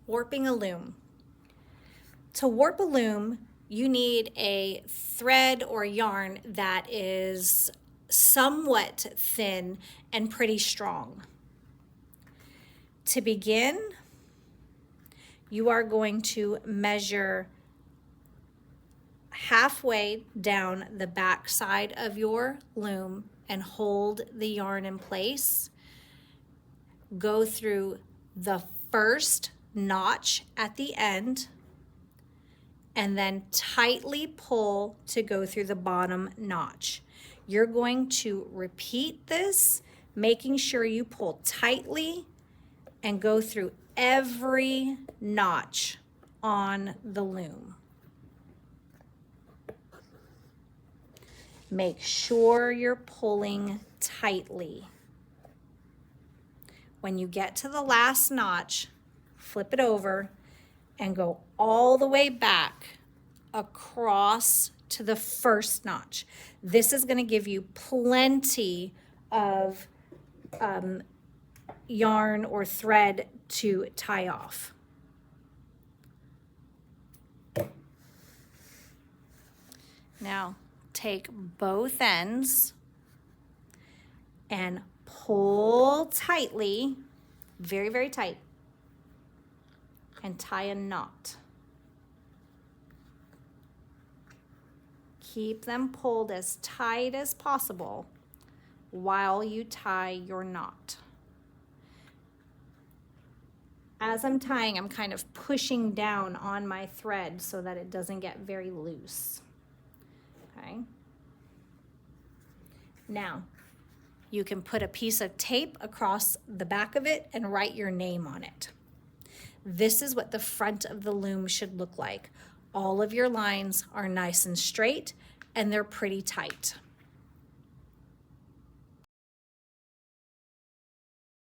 Warping a loom. To warp a loom, you need a thread or yarn that is somewhat thin and pretty strong. To begin, you are going to measure halfway down the back side of your loom and hold the yarn in place. Go through the first notch at the end and then tightly pull to go through the bottom notch. You're going to repeat this, making sure you pull tightly and go through every notch on the loom. Make sure you're pulling tightly. When you get to the last notch, flip it over and go all the way back across to the first notch. This is going to give you plenty of yarn or thread to tie off. Now take both ends and pull tightly, very, very tight, and tie a knot. Keep them pulled as tight as possible while you tie your knot. As I'm tying, I'm kind of pushing down on my thread so that it doesn't get very loose. Okay. Now, you can put a piece of tape across the back of it and write your name on it. This is what the front of the loom should look like. All of your lines are nice and straight and they're pretty tight.